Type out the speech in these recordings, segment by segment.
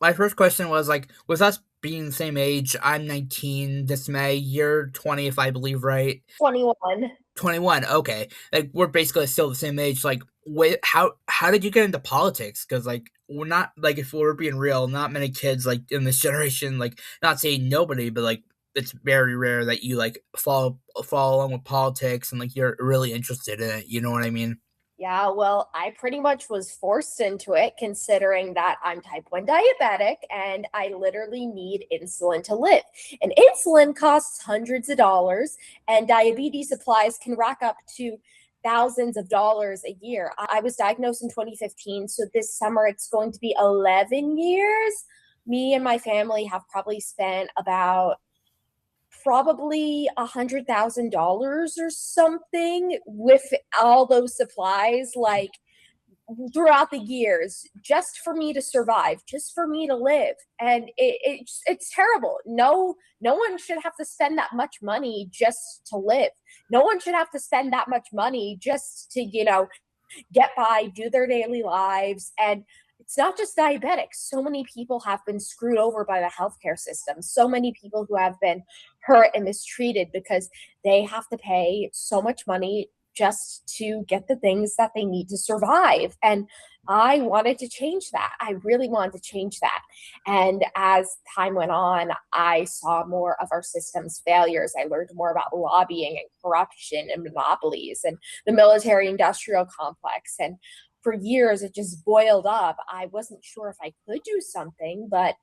My first question was like, with us being the same age, I'm 19 this May, you're 20 if I believe right. 21. 21. Okay. Like we're basically still the same age. Like wait, how did you get into politics? Cuz like we're not like if we're being real, not many kids like in this generation like not saying nobody, but like it's very rare that you like follow along with politics and like you're really interested in it. You know what I mean? Yeah, well, I pretty much was forced into it considering that I'm type 1 diabetic and I literally need insulin to live. And insulin costs hundreds of dollars, and diabetes supplies can rack up to thousands of dollars a year. I was diagnosed in 2015, so this summer it's going to be 11 years. Me and my family have probably spent about probably $100,000 or something with all those supplies, like throughout the years, just for me to survive, just for me to live. And it's terrible. No one should have to spend that much money just to live. No one should have to spend that much money just to get by, do their daily lives. And it's not just diabetics. So many people have been screwed over by the healthcare system. So many people who have been hurt and mistreated because they have to pay so much money just to get the things that they need to survive. And I wanted to change that. I really wanted to change that. And as time went on, I saw more of our system's failures. I learned more about lobbying and corruption and monopolies and the military industrial complex. And for years, it just boiled up. I wasn't sure if I could do something, but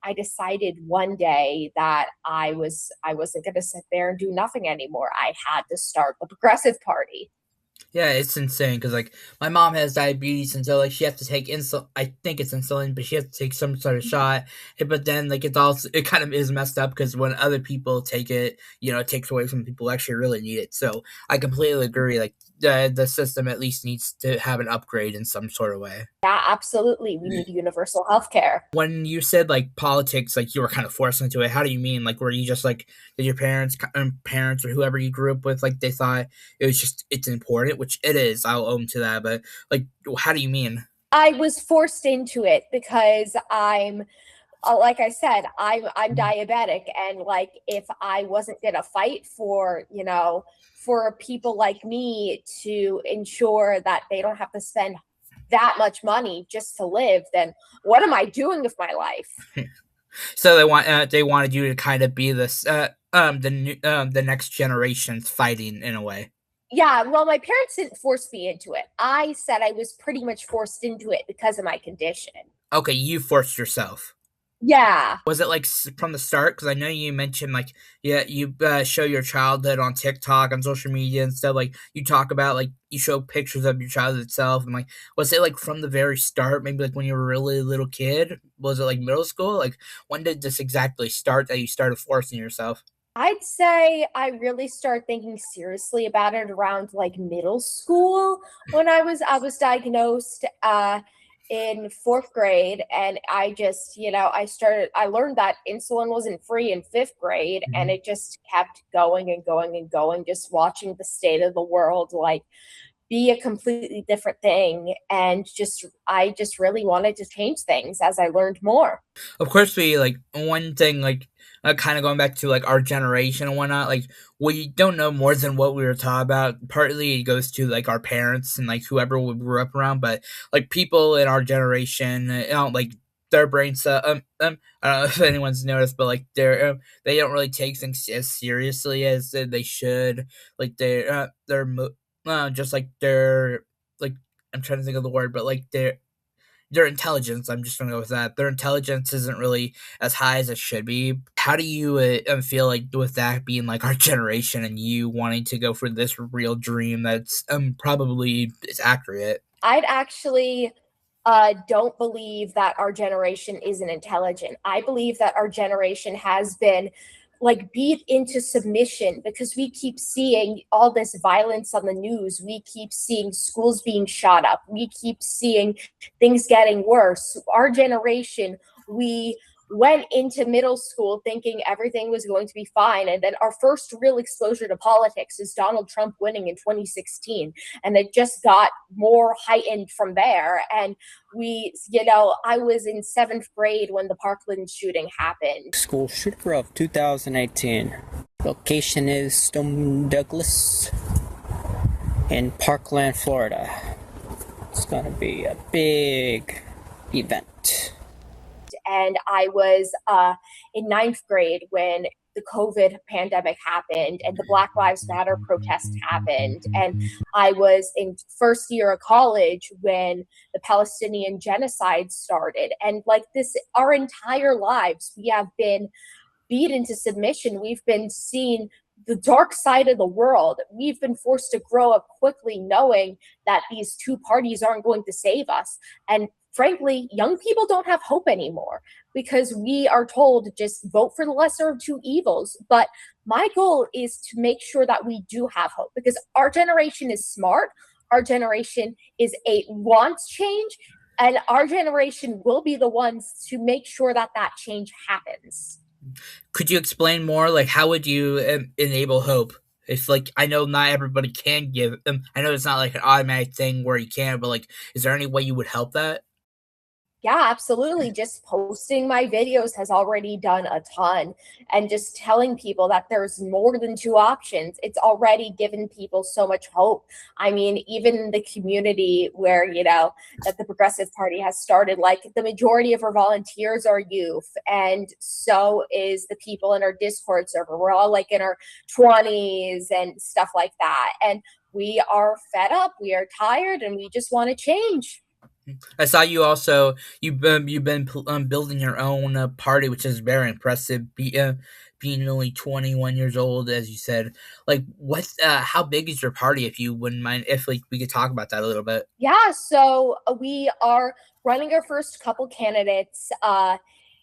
I decided one day that I wasn't going to sit there and do nothing anymore. I had to start the Progressive Party. Yeah, it's insane because like my mom has diabetes, and so like she has to take insulin. I think it's insulin, but she has to take some sort of shot. But then like it's also it kind of is messed up because when other people take it, it takes away from people who actually really need it. So I completely agree. Like the system at least needs to have an upgrade in some sort of way. Yeah, absolutely. We need universal health care. When you said like politics, like you were kind of forced into it, how do you mean? Like, were you just like, did your parents or whoever you grew up with, like they thought it's important, which it is. I'll own to that. But like, how do you mean? I was forced into it because I'm like I said, I'm diabetic, and like if I wasn't gonna fight for for people like me to ensure that they don't have to spend that much money just to live, then what am I doing with my life? So they wanted you to kind of be this the next generation's fighting in a way. Yeah, well, my parents didn't force me into it. I said I was pretty much forced into it because of my condition. Okay, you forced yourself. Yeah. Was it like from the start? Because I know you mentioned like yeah, you show your childhood on TikTok on social media and stuff. Like you talk about like you show pictures of your childhood itself, and like was it like from the very start? Maybe like when you were a really little kid. Was it like middle school? Like when did this exactly start that you started forcing yourself? I'd say I really started thinking seriously about it around like middle school when I was diagnosed in fourth grade, and I just I learned that insulin wasn't free in fifth grade, and Mhm. it just kept going and going and going, just watching the state of the world like be a completely different thing. And just I just really wanted to change things as I learned more. Of course, we like one thing like kind of going back to like our generation and whatnot. Like we don't know more than what we were taught about. Partly it goes to like our parents and like whoever we grew up around, but like people in our generation, like their brains. I don't know if anyone's noticed, but like they don't really take things as seriously as they should. Like just like they're like I'm trying to think of the word, but like their intelligence. I'm just gonna go with that. Their intelligence isn't really as high as it should be. How do you feel like with that being like our generation and you wanting to go for this real dream that's probably is accurate? I'd actually don't believe that our generation isn't intelligent. I believe that our generation has been like beat into submission because we keep seeing all this violence on the news. We keep seeing schools being shot up. We keep seeing things getting worse. Our generation, we went into middle school thinking everything was going to be fine. And then our first real exposure to politics is Donald Trump winning in 2016. And it just got more heightened from there. And I was in seventh grade when the Parkland shooting happened. School shooter of 2018. Location is Stone Douglas in Parkland, Florida. It's going to be a big event. And I was in ninth grade when the COVID pandemic happened and the Black Lives Matter protest happened. And I was in first year of college when the Palestinian genocide started. And like this, our entire lives, we have been beat into submission. We've been seeing the dark side of the world. We've been forced to grow up quickly knowing that these two parties aren't going to save us. And frankly, young people don't have hope anymore because we are told just vote for the lesser of two evils. But my goal is to make sure that we do have hope because our generation is smart. Our generation wants change, and our generation will be the ones to make sure that that change happens. Could you explain more? Like, how would you enable hope? If like I know not everybody can give. I know it's not like an automatic thing where you can, but like, is there any way you would help that? Yeah, absolutely. Just posting my videos has already done a ton. And just telling people that there's more than two options, it's already given people so much hope. I mean, even the community where, that the Progressive Party has started, like the majority of our volunteers are youth. And so is the people in our Discord server. We're all like in our 20s and stuff like that. And we are fed up, we are tired, and we just want to change. I saw you also. You've been building your own party, which is very impressive. Being only 21 years old, as you said. Like, what? How big is your party? If you wouldn't mind, if like we could talk about that a little bit. Yeah, so we are running our first couple candidates.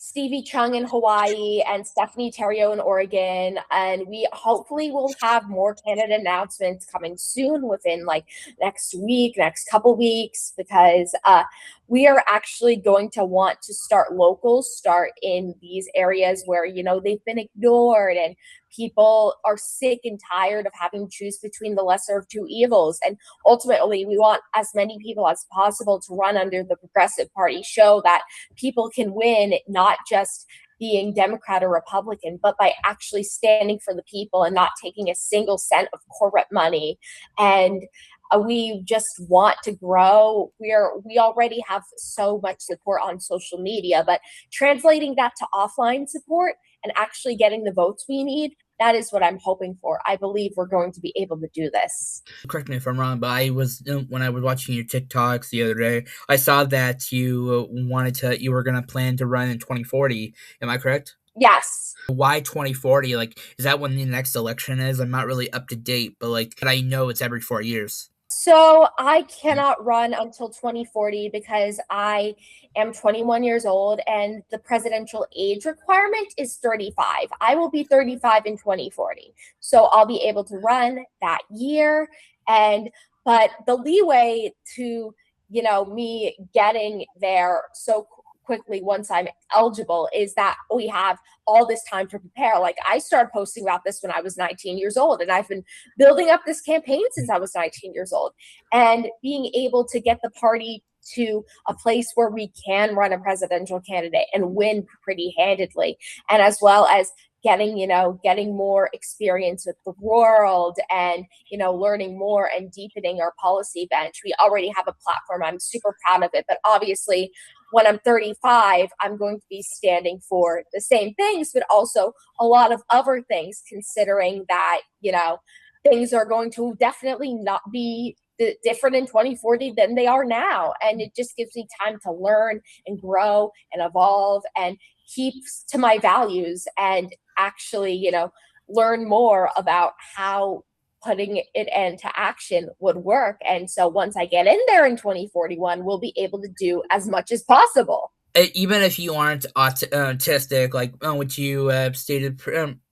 Stevie Chung in Hawaii and Stephanie Terrio in Oregon. And we hopefully will have more candidate announcements coming soon within like next week, next couple weeks, because we are actually going to want to start locals, start in these areas where, they've been ignored and people are sick and tired of having to choose between the lesser of two evils. And ultimately, we want as many people as possible to run under the Progressive Party, show that people can win, not just being Democrat or Republican, but by actually standing for the people and not taking a single cent of corporate money. And we just want to grow. We already have so much support on social media, but translating that to offline support and actually getting the votes we need, that is what I'm hoping for. I believe we're going to be able to do this. Correct me if I'm wrong, but I was when I was watching your TikToks the other day, I saw that you were gonna plan to run in 2040. Am I correct? Yes. Why 2040? Like, is that when the next election is? I'm not really up to date, but like, but I know it's every 4 years. So I cannot run until 2040 because I am 21 years old and the presidential age requirement is 35. I will be 35 in 2040. So I'll be able to run that year. But the leeway to, me getting there so quickly once I'm eligible is that we have all this time to prepare. Like I started posting about this when I was 19 years old, and I've been building up this campaign since I was 19 years old. And being able to get the party to a place where we can run a presidential candidate and win pretty handedly, and as well as getting more experience with the world and learning more and deepening our policy bench. We already have a platform. I'm super proud of it, but obviously when I'm 35, I'm going to be standing for the same things, but also a lot of other things, considering that, things are going to definitely not be different in 2040 than they are now. And it just gives me time to learn and grow and evolve and keep to my values and actually, learn more about how putting it into action would work. And so once I get in there in 2041, we'll be able to do as much as possible. Even if you aren't autistic, like what you stated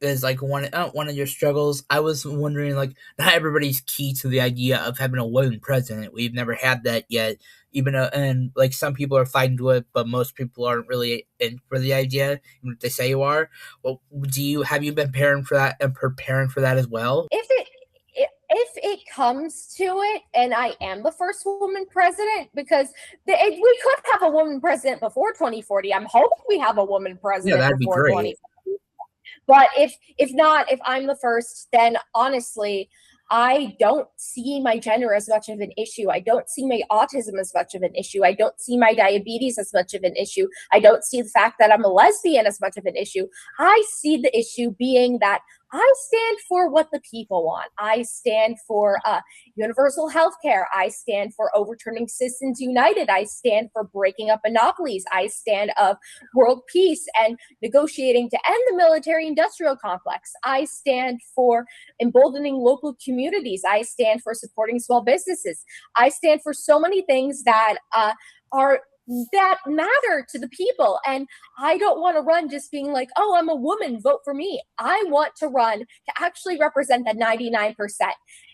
is like one of your struggles. I was wondering, like, not everybody's key to the idea of having a woman president. We've never had that yet even and like some people are fine to it, but most people aren't really in for the idea, even if they say you are. Well, have you been preparing for that and preparing for that as well? If it comes to it and I am the first woman president, because we could have a woman president before 2040. I'm hoping we have a woman Yeah, president that'd be before great. 2040. But if not, if I'm the first, then honestly, I don't see my gender as much of an issue. I don't see my autism as much of an issue. I don't see my diabetes as much of an issue. I don't see the fact that I'm a lesbian as much of an issue. I see the issue being that I stand for what the people want. I stand for universal health care. I stand for overturning Citizens United. I stand for breaking up monopolies. I stand of world peace and negotiating to end the military industrial complex. I stand for emboldening local communities. I stand for supporting small businesses. I stand for so many things that matter to the people. And I don't want to run just being like, oh, I'm a woman, vote for me. I want to run to actually represent the 99%.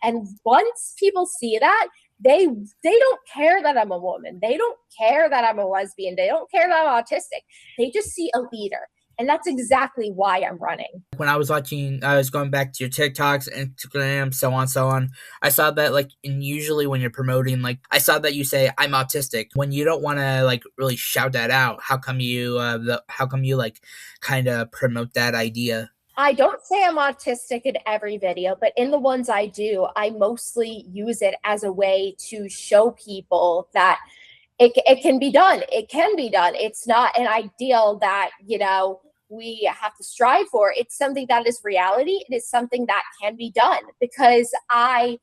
And once people see that, they don't care that I'm a woman. They don't care that I'm a lesbian. They don't care that I'm autistic. They just see a leader. And that's exactly why I'm running. When I was watching, I was going back to your TikToks, Instagram, so on. I saw that and usually when you're promoting, I saw that you say I'm autistic. When you don't want to really shout that out, how come you kind of promote that idea? I don't say I'm autistic in every video, but in the ones I do, I mostly use it as a way to show people that it can be done. It can be done. It's not an ideal that, we have to strive for. It's something that is reality. It is something that can be done, because I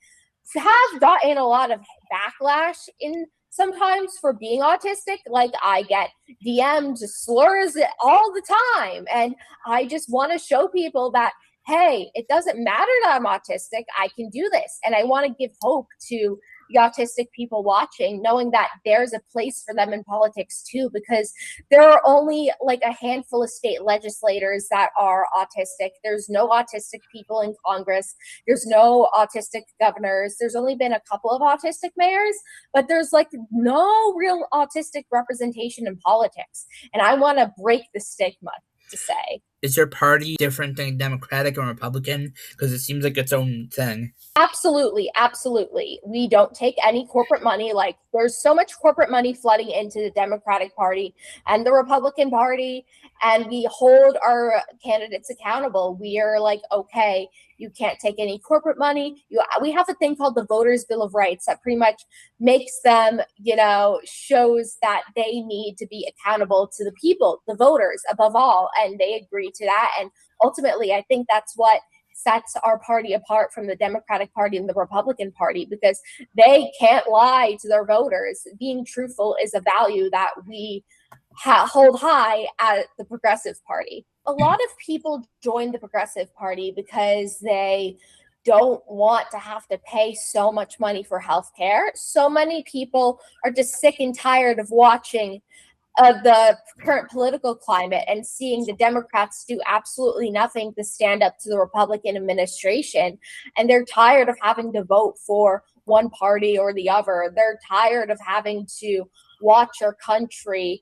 have gotten a lot of backlash in sometimes for being autistic. Like, I get DM'd slurs all the time. And I just want to show people that, hey, it doesn't matter that I'm autistic. I can do this. And I want to give hope to the autistic people watching, knowing that there's a place for them in politics too, because there are only a handful of state legislators that are autistic. There's no autistic people in Congress. There's no autistic governors. There's only been a couple of autistic mayors, but there's no real autistic representation in politics. And I want to break the stigma, to say. Is your party different than Democratic or Republican? Because it seems like its own thing. Absolutely. Absolutely. We don't take any corporate money. There's so much corporate money flooding into the Democratic Party and the Republican Party, and we hold our candidates accountable. We are okay, you can't take any corporate money. We have a thing called the Voters' Bill of Rights that pretty much makes them, shows that they need to be accountable to the people, the voters above all, and they agree to that. And ultimately, I think that's what sets our party apart from the Democratic Party and the Republican Party, because they can't lie to their voters. Being truthful is a value that we hold high at the Progressive Party. A lot of people join the Progressive Party because they don't want to have to pay so much money for healthcare. So many people are just sick and tired of watching the current political climate and seeing the Democrats do absolutely nothing to stand up to the Republican administration. And they're tired of having to vote for one party or the other. They're tired of having to watch our country,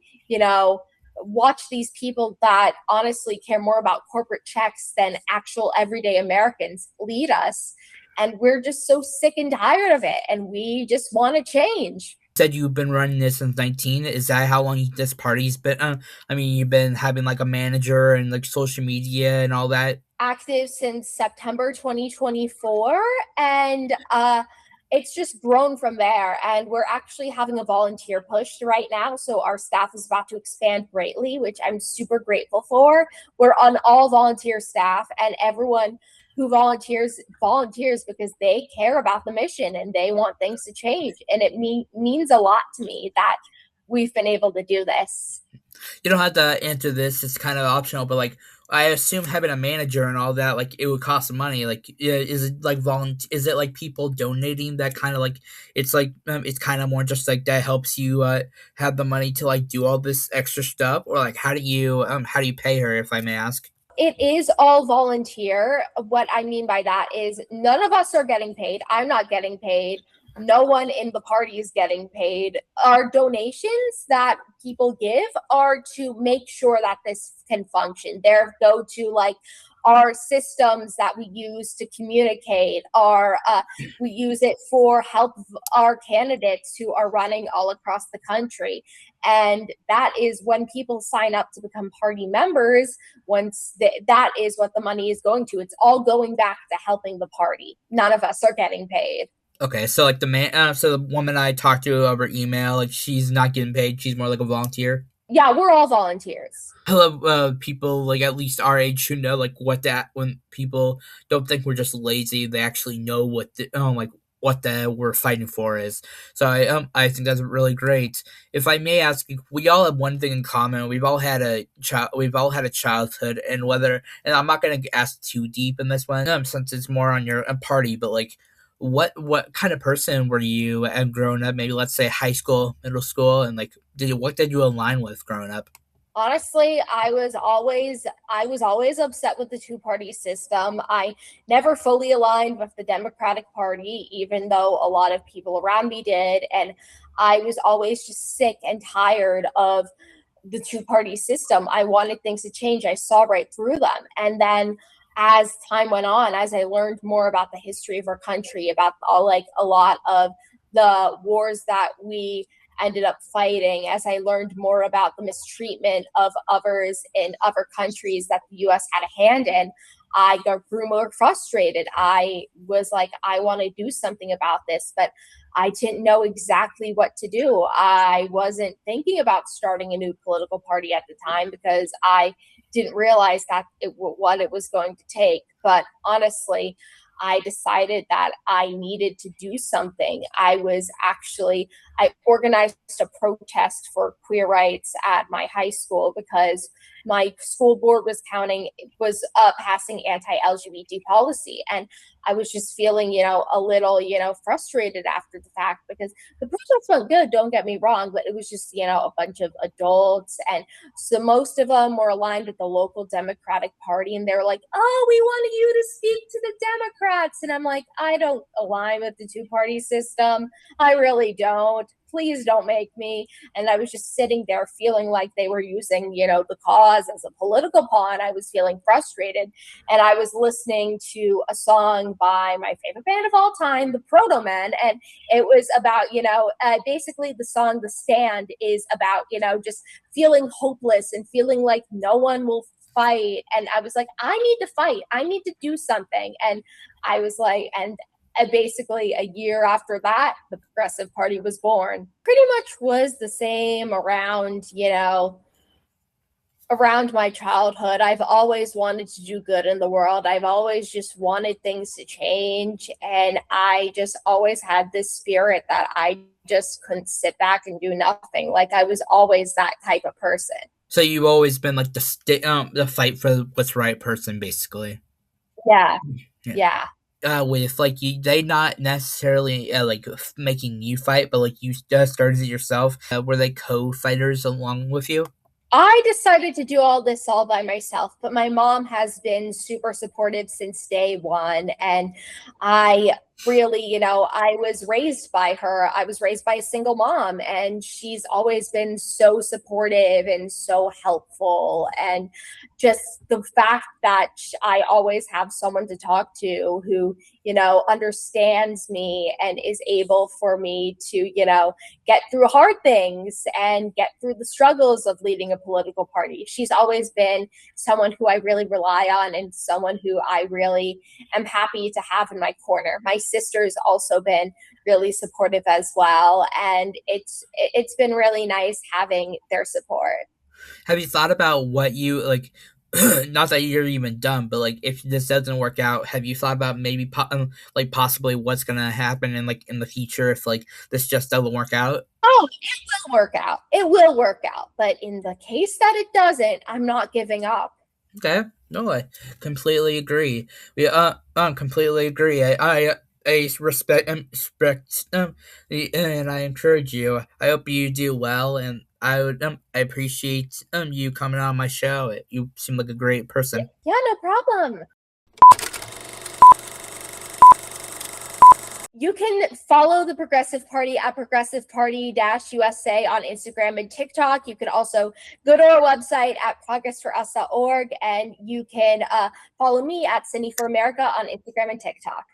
watch these people that honestly care more about corporate checks than actual everyday Americans lead us. And we're just so sick and tired of it. And we just want to change. Said you've been running this since 19. Is that how long this party's been? You've been having a manager and social media and all that. Active since September 2024, and it's just grown from there. And we're actually having a volunteer push right now, so our staff is about to expand greatly, which I'm super grateful for. We're on all volunteer staff, and everyone who volunteers because they care about the mission and they want things to change. And it means a lot to me that we've been able to do this. You don't have to answer this. It's kind of optional, but I assume having a manager and all that, it would cost some money. Is it is it people donating that kind of it's kind of more just that helps you have the money to do all this extra stuff, or how do you pay her, if I may ask? It is all volunteer. What I mean by that is none of us are getting paid. I'm not getting paid. No one in the party is getting paid. Our donations that people give are to make sure that this can function. They're go to like our systems that we use to communicate, we use it for help our candidates who are running all across the country. And that is when people sign up to become party members, that is what the money is going to. It's all going back to helping the party. None of us are getting paid. Okay, so like so the woman I talked to over email, like she's not getting paid. She's more like a volunteer. Yeah, we're all volunteers. I love people like at least our age who know like what that when people don't think we're just lazy, they actually know what what the we're fighting for is. So I think that's really great. If I may ask, we all have one thing in common. We've all had a childhood, and I'm not gonna ask too deep in this one since it's more on your party, but like. What kind of person were you growing up? Maybe let's say high school, middle school, and like what did you align with growing up? Honestly, I was always upset with the two-party system. I never fully aligned with the Democratic Party, even though a lot of people around me did, and I was always just sick and tired of the two-party system. I wanted things to change. I saw right through them. And then as time went on, as I learned more about the history of our country, about a lot of the wars that we ended up fighting, as I learned more about the mistreatment of others in other countries that the US had a hand in, grew more frustrated. I was like, I want to do something about this, but I didn't know exactly what to do. I wasn't thinking about starting a new political party at the time because I didn't realize what it was going to take. But honestly, I decided that I needed to do something. I organized a protest for queer rights at my high school because my school board was passing anti-LGBT policy. And I was just feeling, a little, frustrated after the fact because the protest went good, don't get me wrong, but it was just, a bunch of adults. And so most of them were aligned with the local Democratic Party. And they were like, oh, we wanted you to speak to the Democrats. And I'm like, I don't align with the two-party system. I really don't. Please don't make me. And I was just sitting there feeling like they were using, the cause as a political pawn. I was feeling frustrated. And I was listening to a song by my favorite band of all time, the Proto Men. And it was about, basically the song The Stand is about, just feeling hopeless and feeling like no one will fight. And I was like, I need to fight. I need to do something. And I was like, and basically a year after that, the Progressive Party was born. Pretty much was the same around my childhood. I've always wanted to do good in the world. I've always just wanted things to change. And I just always had this spirit that I just couldn't sit back and do nothing. Like I was always that type of person. So you've always been like the fight for what's right person, basically. Yeah. Yeah. With like they not necessarily like making you fight, but like you started it yourself. Were they co-fighters along with you? I decided to do all this all by myself, but my mom has been super supportive since day one. And I really, I was raised by her. I was raised by a single mom, and she's always been so supportive and so helpful. And just the fact that I always have someone to talk to who, understands me and is able for me to, get through hard things and get through the struggles of leading a political party. She's always been someone who I really rely on and someone who I really am happy to have in my corner. My sister's also been really supportive as well, and it's been really nice having their support. Have you thought about what you like? Not that you're even done, but like if this doesn't work out, have you thought about maybe like possibly what's gonna happen in the future if like this just doesn't work out? Oh, it will work out. It will work out. But in the case that it doesn't, I'm not giving up. Okay, no, I completely agree. I completely agree. I respect and I encourage you. I hope you do well, and I appreciate you coming on my show. You seem like a great person. Yeah, no problem. You can follow the Progressive Party at Progressive Party-USA on Instagram and TikTok. You can also go to our website at progressforus.org, and you can follow me at Syney for America on Instagram and TikTok.